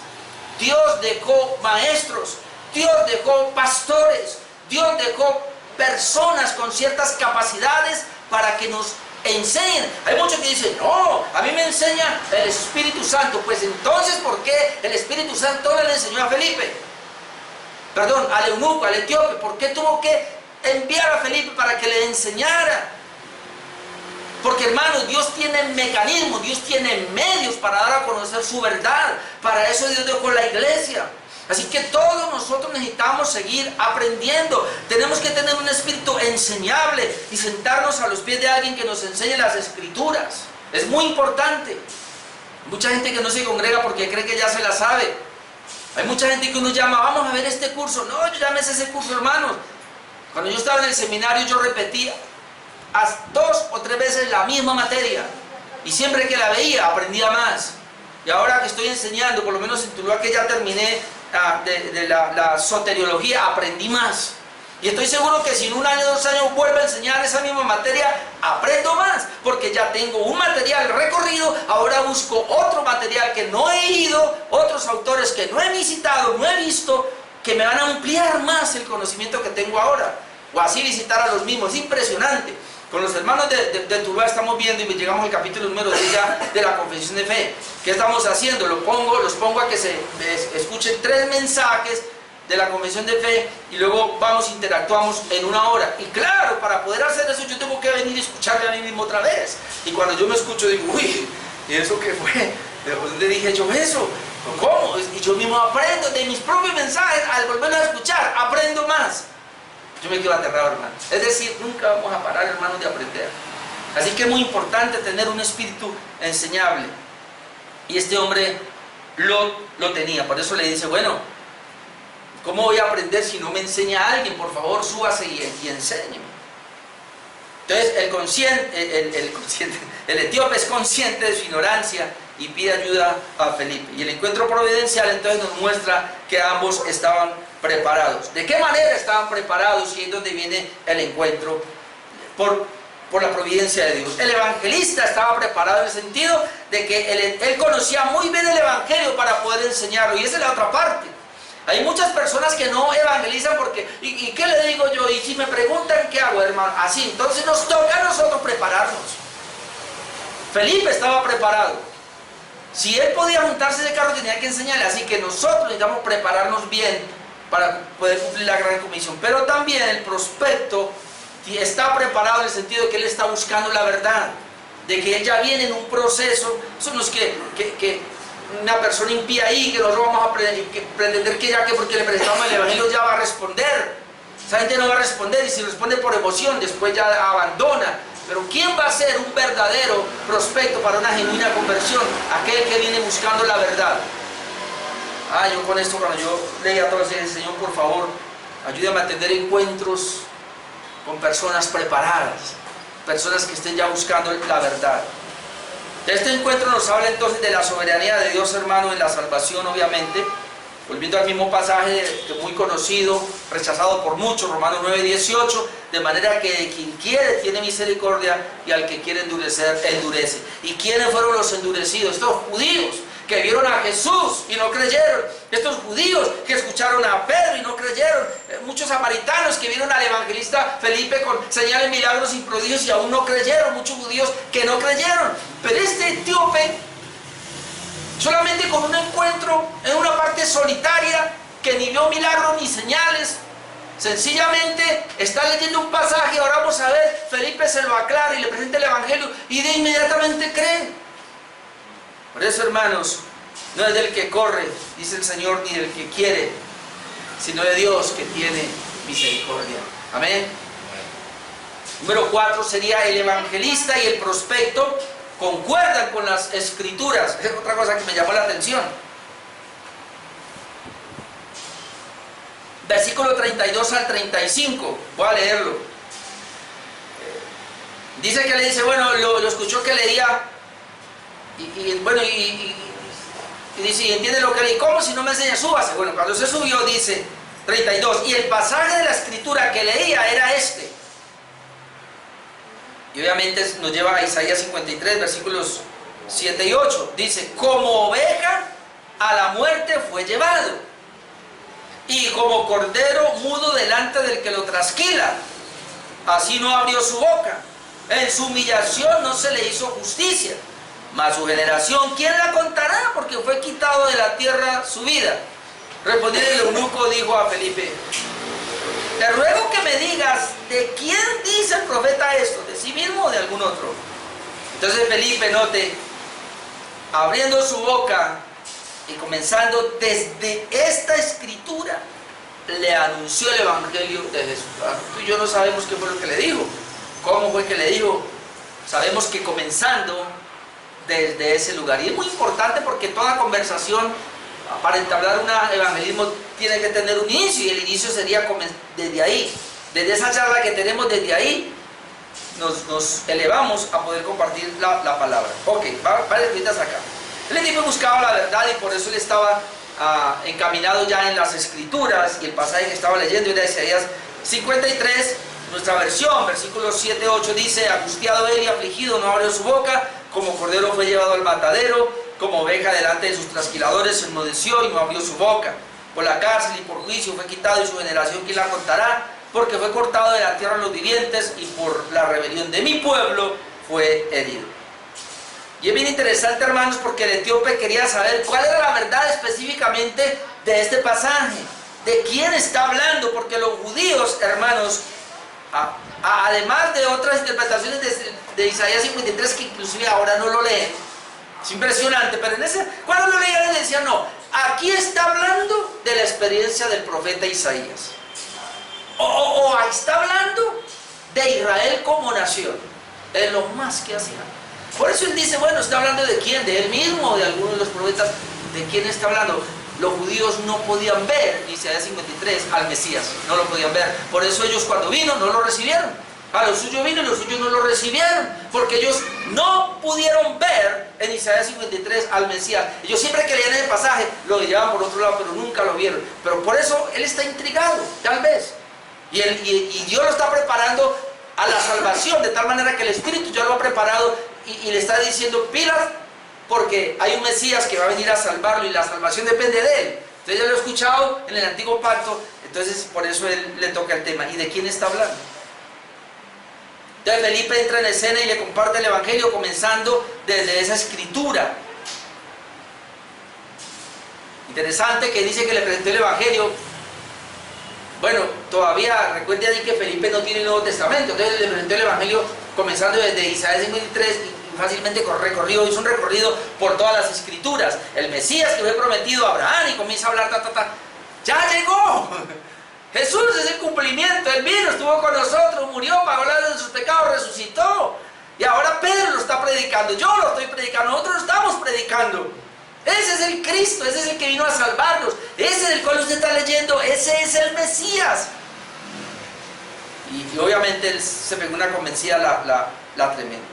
Dios dejó maestros, Dios dejó pastores, Dios dejó personas con ciertas capacidades para que nos enseñen. Hay muchos que dicen, no, a mí me enseña el Espíritu Santo. Pues entonces, ¿por qué el Espíritu Santo le enseñó a Felipe? Perdón, al eunuco, al etíope. ¿Por qué tuvo que enviar a Felipe para que le enseñara? Porque, hermanos, Dios tiene mecanismos, Dios tiene medios para dar a conocer su verdad. Para eso Dios dejó la iglesia. Así que todos nosotros necesitamos seguir aprendiendo. Tenemos que tener un espíritu enseñable y sentarnos a los pies de alguien que nos enseñe las escrituras. Es muy importante. Mucha gente que no se congrega porque cree que ya se la sabe. Hay mucha gente que uno llama, vamos a ver este curso. No, yo ya me sé ese curso, hermanos. Cuando yo estaba en el seminario yo repetía 2 o 3 veces la misma materia. Y siempre que la veía aprendía más. Y ahora que estoy enseñando, por lo menos en Tuluá, que ya terminé de la soteriología, aprendí más. Y estoy seguro que si en 1 año, 2 años vuelvo a enseñar esa misma materia, aprendo más, porque ya tengo un material recorrido. Ahora busco otro material que no he ido, otros autores que no he visitado, no he visto, que me van a ampliar más el conocimiento que tengo ahora, o así visitar a los mismos. Es impresionante. Con los hermanos de Tuluá estamos viendo, y llegamos al capítulo número 10 ya de la confesión de fe. ¿Qué estamos haciendo? Los pongo a que se escuchen 3 mensajes de la confesión de fe, y luego interactuamos en 1 hora. Y claro, para poder hacer eso yo tengo que venir y escucharme a mí mismo otra vez. Y cuando yo me escucho digo, uy, ¿y eso qué fue? ¿De dónde dije yo eso? ¿Cómo? Y yo mismo aprendo de mis propios mensajes. Al volverlo a escuchar, aprendo más. Yo me quedo aterrado, hermano. Es decir, nunca vamos a parar, hermanos, de aprender. Así que es muy importante tener un espíritu enseñable. Y este hombre lo tenía. Por eso le dice, bueno, ¿cómo voy a aprender si no me enseña alguien? Por favor, súbase y enséñeme. Entonces, el etíope es consciente de su ignorancia y pide ayuda a Felipe. Y el encuentro providencial entonces nos muestra que ambos estaban preparados. ¿De qué manera estaban preparados? Y es donde viene el encuentro por la providencia de Dios. El evangelista estaba preparado en el sentido de que él conocía muy bien el evangelio para poder enseñarlo. Y esa es la otra parte. Hay muchas personas que no evangelizan porque, ¿y qué le digo yo? Y si me preguntan, ¿qué hago, hermano? Así, entonces nos toca a nosotros prepararnos. Felipe estaba preparado. Si él podía montarse ese carro, tenía que enseñarle. Así que nosotros necesitamos prepararnos bien para poder cumplir la gran comisión. Pero también el prospecto está preparado en el sentido de que él está buscando la verdad, de que él ya viene en un proceso. Son los que una persona impía ahí, que nosotros vamos a pretender que ya que porque le prestamos el evangelio ya va a responder. Esa gente no va a responder, y si responde por emoción después ya abandona. Pero ¿quién va a ser un verdadero prospecto para una genuina conversión? Aquel que viene buscando la verdad. Yo con esto, cuando yo leía todo ese, Señor, por favor, ayúdame a tener encuentros con personas preparadas, personas que estén ya buscando la verdad. Este encuentro nos habla entonces de la soberanía de Dios, hermano, en la salvación, obviamente. Volviendo al mismo pasaje muy conocido, rechazado por muchos, Romanos 9:18, de manera que quien quiere tiene misericordia, y al que quiere endurecer, endurece. ¿Y quiénes fueron los endurecidos? Estos judíos que vieron a Jesús y no creyeron, estos judíos que escucharon a Pedro y no creyeron, muchos samaritanos que vieron al evangelista Felipe con señales, milagros y prodigios y aún no creyeron, muchos judíos que no creyeron. Pero este etíope, solamente con un encuentro en una parte solitaria, que ni vio milagros ni señales, sencillamente está leyendo un pasaje. Ahora vamos a ver, Felipe se lo aclara y le presenta el evangelio y de inmediatamente cree. Por eso, hermanos, no es del que corre, dice el Señor, ni del que quiere, sino de Dios que tiene misericordia. Amén. Número 4 sería el evangelista y el prospecto concuerdan con las escrituras. Esa es otra cosa que me llamó la atención. Versículo 32 al 35, voy a leerlo. Dice que le dice, bueno, lo escuchó que leía, y dice, y entiende lo que leí. ¿Cómo si no me enseña? Súbase. Bueno, cuando se subió, dice 32, y el pasaje de la escritura que leía era este. Y obviamente nos lleva a Isaías 53, versículos 7 y 8. Dice, como oveja a la muerte fue llevado, y como cordero mudo delante del que lo trasquila, así no abrió su boca. En su humillación no se le hizo justicia. Mas su generación, ¿quién la contará? Porque fue quitado de la tierra su vida. Respondiendo el eunuco, dijo a Felipe, te ruego que me digas, ¿de quién dice el profeta esto? ¿De sí mismo o de algún otro? Entonces Felipe, note, abriendo su boca y comenzando desde esta escritura, le anunció el evangelio de Jesús. Tú y yo no sabemos qué fue lo que le dijo, cómo fue que le dijo. Sabemos que comenzando desde ese lugar. Y es muy importante porque toda conversación Para entablar un evangelismo tiene que tener un inicio, y el inicio sería desde ahí. Desde esa charla que tenemos, desde ahí nos elevamos a poder compartir la palabra. Ok, varias cositas acá. El tipo buscaba la verdad y por eso él estaba encaminado ya en las escrituras, y el pasaje que estaba leyendo era Isaías 53, nuestra versión, versículos 7-8 dice: angustiado él y afligido, no abrió su boca, como cordero fue llevado al matadero, como oveja delante de sus trasquiladores se enmudeció y no abrió su boca. Por la cárcel y por juicio fue quitado, y su generación quién la contará, porque fue cortado de la tierra de los vivientes, y por la rebelión de mi pueblo fue herido. Y es bien interesante, hermanos, porque el etíope quería saber cuál era la verdad específicamente de este pasaje, de quién está hablando, porque los judíos, hermanos, además de otras interpretaciones de Isaías 53, que inclusive ahora no lo leen, es impresionante, pero cuando lo leían decían: no, aquí está hablando de la experiencia del profeta Isaías, o está hablando de Israel como nación, es lo más que hacían. Por eso él dice: bueno, ¿está hablando de quién? ¿De él mismo o de alguno de los profetas? ¿De quién está hablando? Los judíos no podían ver, dice Isaías 53, al Mesías, no lo podían ver. Por eso ellos, cuando vino, no lo recibieron. A los suyos vino y los suyos no lo recibieron, porque ellos no pudieron ver en Isaías 53 al Mesías. Ellos siempre que leían el pasaje lo llevaban por otro lado, pero nunca lo vieron. Pero por eso él está intrigado, tal vez. Y Dios lo está preparando a la salvación, de tal manera que el Espíritu ya lo ha preparado y le está diciendo: pilas, porque hay un Mesías que va a venir a salvarlo y la salvación depende de él. Entonces ya lo he escuchado en el antiguo pacto, entonces por eso él le toca el tema. ¿Y de quién está hablando? Entonces Felipe entra en escena y le comparte el evangelio, comenzando desde esa escritura. Interesante que dice que le presentó el evangelio. Bueno, todavía recuerde ahí que Felipe no tiene el Nuevo Testamento, entonces le presentó el evangelio comenzando desde Isaías 53 y fácilmente hizo un recorrido por todas las escrituras. El Mesías que fue prometido a Abraham, y comienza a hablar, ¡ya llegó! Jesús es el cumplimiento, Él vino, estuvo con nosotros, murió, pagó la de sus pecados, resucitó. Y ahora Pedro lo está predicando, yo lo estoy predicando, nosotros lo estamos predicando. Ese es el Cristo, ese es el que vino a salvarnos, ese del cual usted está leyendo, ese es el Mesías. Y obviamente él se pegó una convencida la tremenda.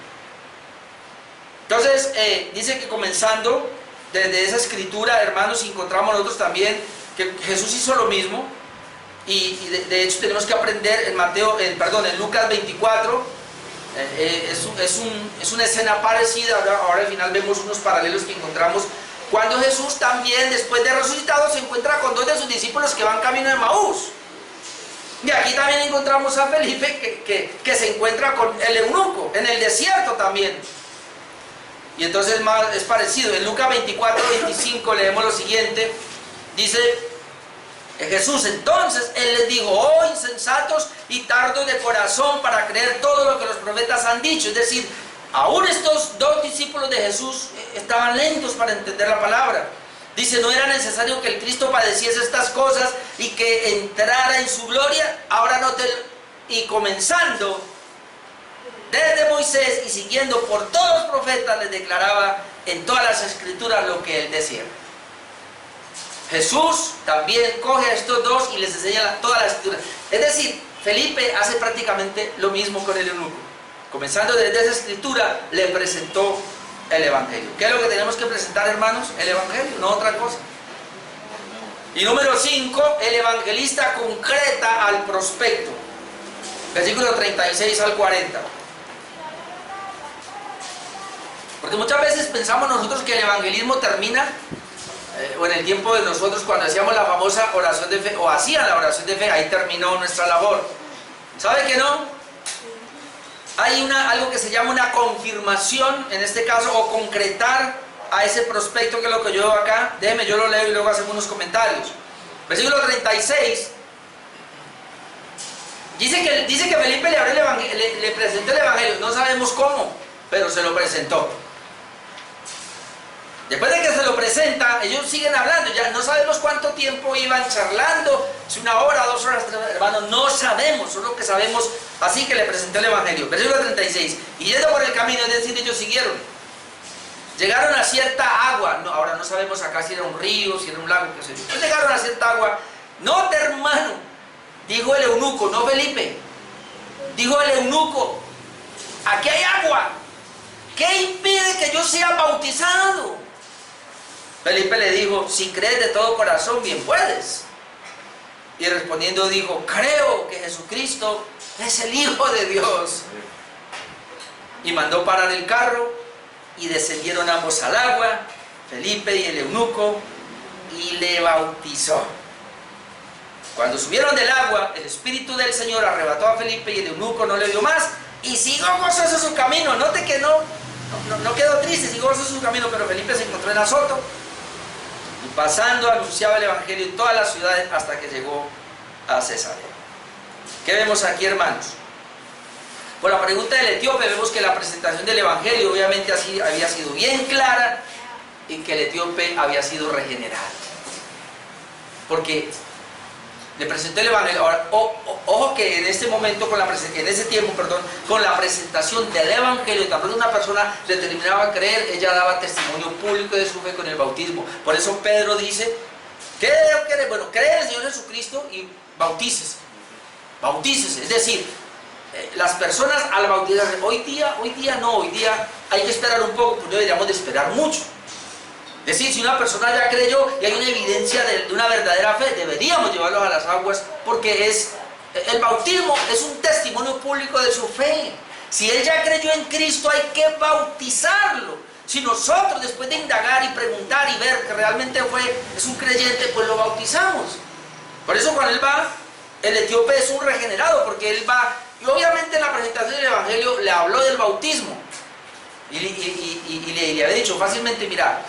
Entonces, dice que comenzando desde esa escritura, hermanos, encontramos nosotros también que Jesús hizo lo mismo. Y de hecho tenemos que aprender en Lucas 24, es una escena parecida. Ahora al final vemos unos paralelos que encontramos cuando Jesús también, después de resucitado, se encuentra con dos de sus discípulos que van camino de Emaús. Y aquí también encontramos a Felipe que se encuentra con el eunuco en el desierto también. Y entonces es parecido. En Lucas 24-25 leemos lo siguiente. Dice Jesús: entonces él les dijo: oh insensatos y tardos de corazón para creer todo lo que los profetas han dicho. Es decir, aún estos dos discípulos de Jesús estaban lentos para entender la palabra. Dice: no era necesario que el Cristo padeciese estas cosas y que entrara en su gloria. Ahora noten, y comenzando desde Moisés y siguiendo por todos los profetas, les declaraba en todas las escrituras lo que él decía. Jesús también coge a estos dos y les enseña todas las escrituras. Es decir, Felipe hace prácticamente lo mismo con el eunuco. Comenzando desde esa escritura, le presentó el evangelio. ¿Qué es lo que tenemos que presentar, hermanos? El evangelio, no otra cosa. Y número 5, el evangelista concreta al prospecto. Versículo 36 al 40. Porque muchas veces pensamos nosotros que el evangelismo termina, o en el tiempo de nosotros cuando hacíamos la famosa oración de fe, o hacían la oración de fe, ahí terminó nuestra labor. ¿Sabe que no? Hay algo que se llama una confirmación, en este caso, o concretar a ese prospecto, que es lo que yo veo acá. Déjeme, yo lo leo y luego hacemos unos comentarios. Versículo 36. Dice que Felipe le presentó el evangelio. No sabemos cómo, pero se lo presentó. Después de que se lo presenta, ellos siguen hablando. Ya no sabemos cuánto tiempo iban charlando, si 1 hora, 2 horas, 3 horas, hermanos, no sabemos, solo que sabemos. Así que le presentó el evangelio. Versículo 36. Y yendo por el camino, es decir, ellos siguieron. Llegaron a cierta agua, no, ahora no sabemos acá si era un río, si era un lago, qué sé yo. Entonces llegaron a cierta agua. Note, hermano, dijo el eunuco, no Felipe, dijo el eunuco, aquí hay agua, ¿qué impide que yo sea bautizado? Felipe le dijo, si crees de todo corazón, bien puedes. Y respondiendo dijo, creo que Jesucristo es el Hijo de Dios. Y mandó parar el carro, y descendieron ambos al agua, Felipe y el eunuco, y le bautizó. Cuando subieron del agua, el Espíritu del Señor arrebató a Felipe y el eunuco no le vio más, y siguió gozoso su camino. Note que no quedó triste, siguió gozoso su camino, pero Felipe se encontró en Azoto, y pasando anunciaba el Evangelio en todas las ciudades hasta que llegó a Cesarea. ¿Qué vemos aquí, hermanos? Por la pregunta del etíope vemos que la presentación del Evangelio obviamente así había sido bien clara y que el etíope había sido regenerado. Porque le presentó el Evangelio. Ahora, ojo que en ese momento, en ese tiempo, con la presentación del Evangelio, tan pronto una persona determinaba a creer, ella daba testimonio público de su fe con el bautismo. Por eso Pedro dice, ¿qué debo querer? Bueno, cree en el Señor Jesucristo y bautícese. Bautícese, es decir, las personas al bautizarse, hoy día hay que esperar un poco, pues no deberíamos de esperar mucho. Es decir, si una persona ya creyó y hay una evidencia de una verdadera fe, deberíamos llevarlos a las aguas, porque el bautismo es un testimonio público de su fe. Si él ya creyó en Cristo, hay que bautizarlo. Si nosotros, después de indagar y preguntar y ver que realmente es un creyente, pues lo bautizamos. Por eso cuando él va, el etíope es un regenerado, porque él va, y obviamente en la presentación del Evangelio le habló del bautismo, y le había dicho fácilmente, mira,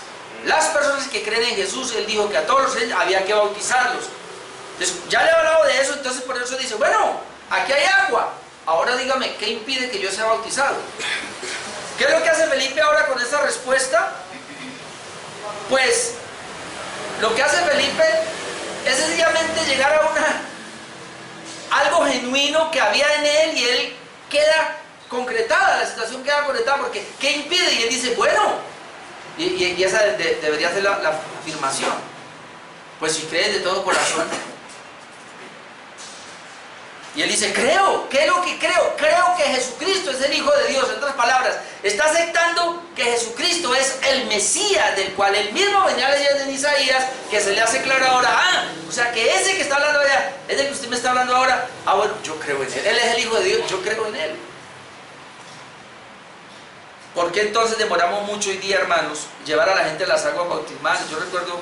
las personas que creen en Jesús, él dijo que a todos los creyentes había que bautizarlos. Entonces, ya le he hablado de eso, entonces por eso dice, bueno, aquí hay agua, ahora dígame, ¿qué impide que yo sea bautizado? ¿Qué es lo que hace Felipe ahora con esa respuesta? Pues, lo que hace Felipe es sencillamente llegar a algo genuino que había en él, y él queda concretada, la situación queda concretada, porque ¿qué impide? Y él dice, bueno, y esa debería ser la afirmación, pues si crees de todo corazón. Y él dice, creo, ¿qué es lo que creo? Creo que Jesucristo es el Hijo de Dios. En otras palabras, está aceptando que Jesucristo es el Mesías, del cual él mismo venía leyendo en Isaías, que se le hace claro ahora, o sea que ese que está hablando allá, es el que usted me está hablando ahora, bueno, yo creo en él, él es el Hijo de Dios, yo creo en él. ¿Por qué entonces demoramos mucho hoy día, hermanos, llevar a la gente a las aguas bautismales? Yo recuerdo,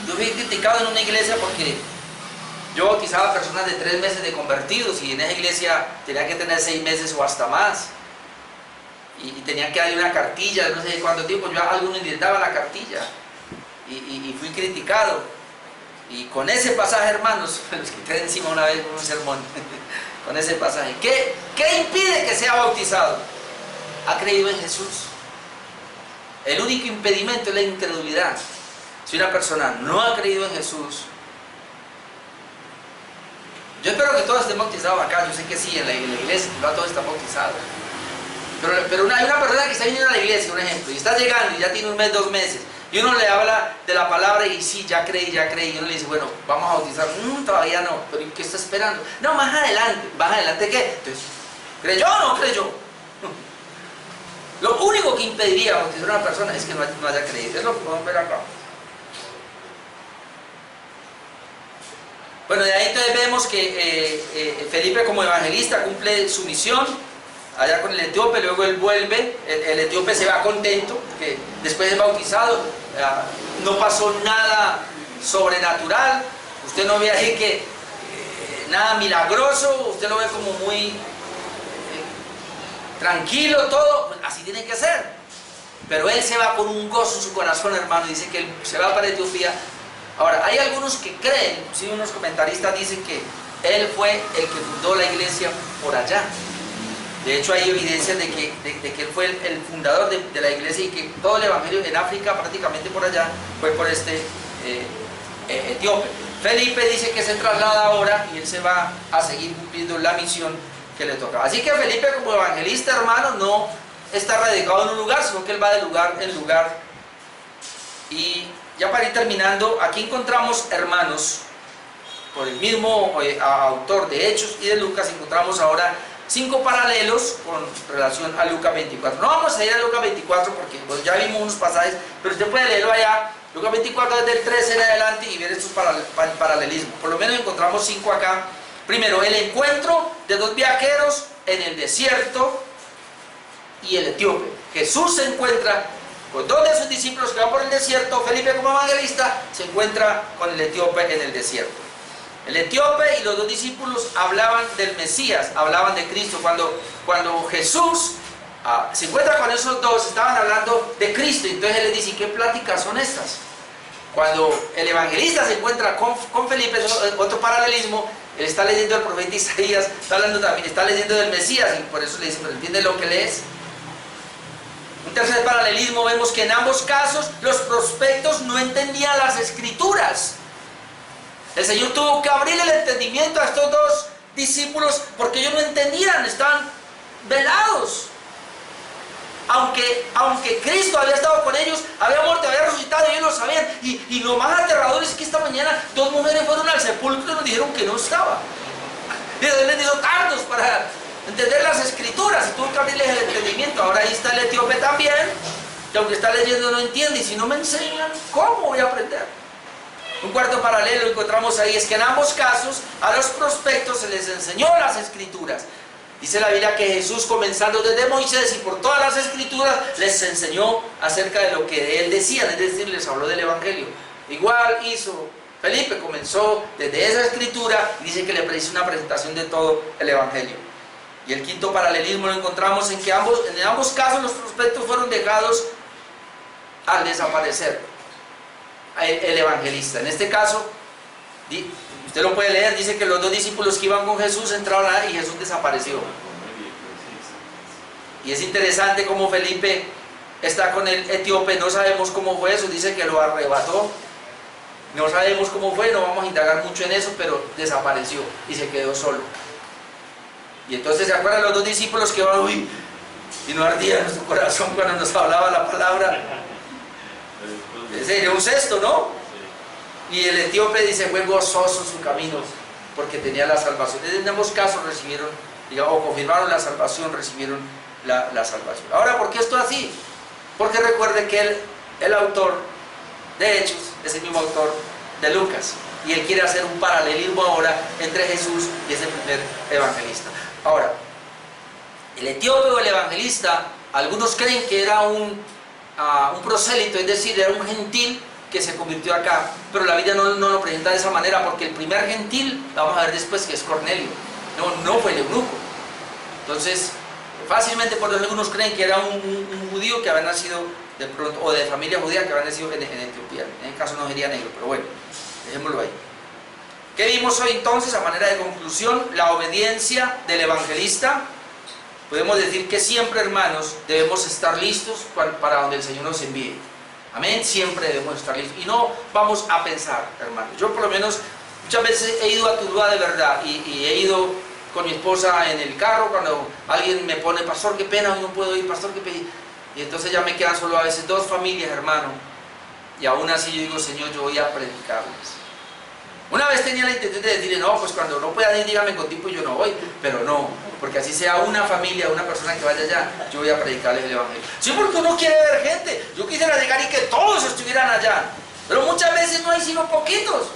yo fui criticado en una iglesia porque yo bautizaba a personas de 3 meses de convertidos, y en esa iglesia tenía que tener 6 meses o hasta más, y tenía que darle una cartilla, no sé cuánto tiempo. Yo a algunos les daba la cartilla, y fui criticado, y con ese pasaje, hermanos, los quité encima una vez con un sermón, con ese pasaje, ¿qué impide que sea bautizado? Ha creído en Jesús. El único impedimento es la incredulidad. Si una persona no ha creído en Jesús, yo espero que todos estén bautizados acá, yo sé que sí, en la iglesia, no todos están bautizados. Pero hay una persona que está viniendo a la iglesia, un ejemplo, y está llegando y ya tiene 1 mes, 2 meses, y uno le habla de la palabra y sí, ya creí, y uno le dice, bueno, vamos a bautizar. Todavía no, pero ¿qué está esperando? No, más adelante ¿qué? Entonces, ¿creyó o no creyó? Lo único que impediría bautizar a una persona es que no haya creído. Es lo que podemos ver acá. Bueno, de ahí entonces vemos que Felipe como evangelista cumple su misión allá con el etíope. Luego él vuelve, el etíope se va contento porque después de bautizado no pasó nada sobrenatural. Usted no ve ahí que nada milagroso, usted lo ve como muy tranquilo todo, pues así tiene que ser. Pero él se va con un gozo en su corazón, hermano, y dice que él se va para Etiopía. Ahora, hay algunos que creen, sí, unos comentaristas dicen que él fue el que fundó la iglesia por allá. De hecho, hay evidencias de que él fue el fundador de la iglesia, y que todo el evangelio en África, prácticamente por allá, fue por este etíope. Felipe dice que se traslada ahora y él se va a seguir cumpliendo la misión que le tocaba. Así que Felipe como evangelista, hermano, está radicado en un lugar, sino que Él va de lugar en lugar. Y ya para ir terminando, aquí encontramos, hermanos, por el mismo autor de Hechos y de Lucas, encontramos ahora 5 paralelos con relación a Lucas 24. No vamos a ir a Lucas 24 porque pues, ya vimos unos pasajes, pero usted puede leerlo allá, Lucas 24 desde el 13 en adelante y ver estos paralelismos. Por lo menos encontramos 5 acá. Primero, el encuentro de 2 viajeros en el desierto y el etíope. Jesús se encuentra con 2 de sus discípulos que van por el desierto. Felipe, como evangelista, se encuentra con el etíope en el desierto. El etíope y los 2 discípulos hablaban del Mesías, hablaban de Cristo. Cuando Jesús se encuentra con esos 2, estaban hablando de Cristo. Entonces Él les dice, ¿qué pláticas son estas? Cuando el evangelista se encuentra con Felipe, otro paralelismo, él está leyendo el profeta Isaías, está hablando también, está leyendo del Mesías, y por eso le dice, ¿pero entiendes lo que lees? Un tercer paralelismo, vemos que en ambos casos los prospectos no entendían las escrituras. El Señor tuvo que abrir el entendimiento a estos 2 discípulos porque ellos no entendían, estaban velados. Aunque Cristo había estado con ellos, había muerto, había resucitado, ellos lo sabían. Y lo más aterrador es que esta mañana 2 mujeres fueron al sepulcro y nos dijeron que no estaba. Y Dios les dio tardos para entender las escrituras y tuvo que abrirles el entendimiento. Ahora ahí está el etíope también, y aunque está leyendo no entiende. Y si no me enseñan, ¿cómo voy a aprender? Un cuarto paralelo encontramos ahí, es que en ambos casos a los prospectos se les enseñó las escrituras. Dice la Biblia que Jesús, comenzando desde Moisés y por todas las escrituras, les enseñó acerca de lo que Él decía, es decir, les habló del Evangelio. Igual hizo Felipe, comenzó desde esa escritura y dice que le hizo una presentación de todo el Evangelio. Y el quinto paralelismo lo encontramos en que en ambos casos los prospectos fueron dejados al desaparecer el evangelista. En este caso, usted lo puede leer, dice que los 2 discípulos que iban con Jesús entraron y Jesús desapareció. Y es interesante cómo Felipe está con el etíope, no sabemos cómo fue eso, dice que lo arrebató. No sabemos cómo fue, no vamos a indagar mucho en eso, pero desapareció y se quedó solo. Y entonces se acuerdan los 2 discípulos que van, uy, y no ardía nuestro corazón cuando nos hablaba la palabra. Sería un cesto, ¿no? Y el etíope dice, fue gozoso su camino, porque tenía la salvación. En ambos casos recibieron, o confirmaron la salvación, recibieron la salvación. Ahora, ¿por qué esto así? Porque recuerde que el autor de Hechos es el mismo autor de Lucas, y él quiere hacer un paralelismo ahora entre Jesús y ese primer evangelista. Ahora, el etíope o el evangelista, algunos creen que era un prosélito, es decir, era un gentil que se convirtió acá, pero la Biblia no lo presenta de esa manera, porque el primer gentil, vamos a ver después, que es Cornelio, no fue el eunuco. Entonces, fácilmente por eso algunos creen que era un judío que había nacido de pronto, o de familia judía que había nacido en Etiopía. En este caso no sería negro, pero bueno, dejémoslo ahí. ¿Qué vimos hoy entonces a manera de conclusión? La obediencia del evangelista. Podemos decir que siempre, hermanos, debemos estar listos para donde el Señor nos envíe. Amén, siempre debemos estar listos. Y no vamos a pensar, hermanos. Yo por lo menos muchas veces he ido a Tuluá de verdad y he ido con mi esposa en el carro cuando alguien me pone, pastor, qué pena, hoy no puedo ir, pastor, qué pena. Y entonces ya me quedan solo a veces 2 familias, hermano. Y aún así yo digo, Señor, yo voy a predicarles. Una vez tenía la intención de decirle, no, pues cuando no puedan ir, dígame con tiempo y yo no voy. Pero no, porque así sea una familia, una persona que vaya allá, yo voy a predicarles el Evangelio. Sí, porque uno quiere ver gente. Yo quisiera llegar y que todos estuvieran allá. Pero muchas veces no hay sino poquitos.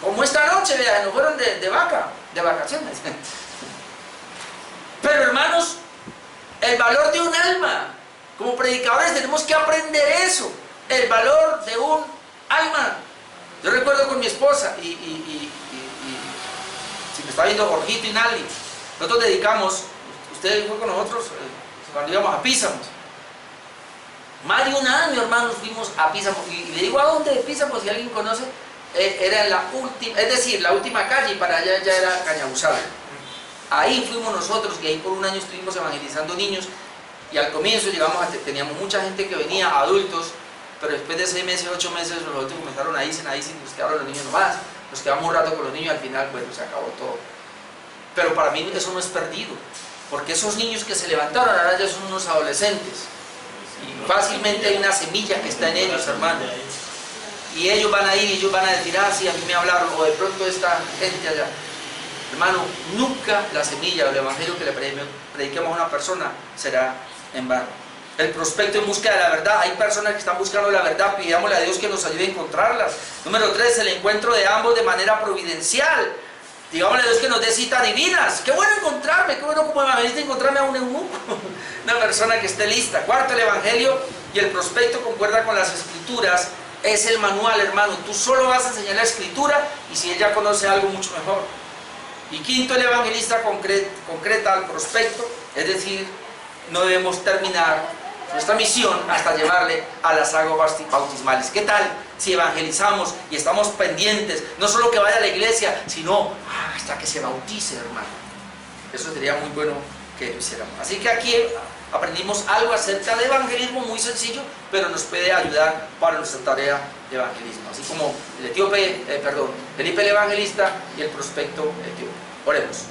Como esta noche, vean, nos fueron de vacaciones. Pero hermanos, el valor de un alma. Como predicadores tenemos que aprender eso. El valor de un alma. Yo recuerdo con mi esposa y si me está viendo Jorgito y Nali, nosotros dedicamos, usted fue con nosotros cuando íbamos a Písamos. Más de un año, hermanos, fuimos a Písamos. Y le digo, ¿a dónde de Písamos? Si alguien conoce, era en la última, es decir, la última calle, y para allá ya era Cañabuzal. Ahí fuimos nosotros, y ahí por un año estuvimos evangelizando niños. Y al comienzo teníamos mucha gente que venía, adultos, pero después de 6 meses, 8 meses, los adultos comenzaron a irse, nos quedaron los niños nomás, nos quedamos un rato con los niños y al final, bueno, se acabó todo. Pero para mí eso no es perdido. porque esos niños que se levantaron ahora ya son unos adolescentes. Y fácilmente hay una semilla que está en ellos, hermano. Y ellos van a ir y ellos van a decir, ah, sí, a mí me hablaron, o de pronto esta gente allá. Hermano, nunca la semilla o el evangelio que le prediquemos a una persona será en vano. El prospecto en búsqueda de la verdad. Hay personas que están buscando la verdad, pidámosle a Dios que nos ayude a encontrarlas. Número 3, el encuentro de ambos de manera providencial. Digámosle a Dios que nos dé citas divinas. Qué bueno encontrarme, qué bueno como evangelista encontrarme a un eunuco, una persona que esté lista. Cuarto, el evangelio y el prospecto concuerda con las escrituras. Es el manual, hermano. Tú solo vas a enseñar la escritura y si ella conoce algo mucho mejor. Y quinto, el evangelista concreta al prospecto, es decir, no debemos terminar nuestra misión hasta llevarle a las aguas bautismales. ¿Qué tal si evangelizamos y estamos pendientes, no solo que vaya a la iglesia, sino hasta que se bautice, hermano? Eso sería muy bueno que lo hiciéramos. Así que aquí aprendimos algo acerca de evangelismo muy sencillo, pero nos puede ayudar para nuestra tarea de evangelismo. Así como el Felipe el evangelista y el prospecto etíope. Oremos.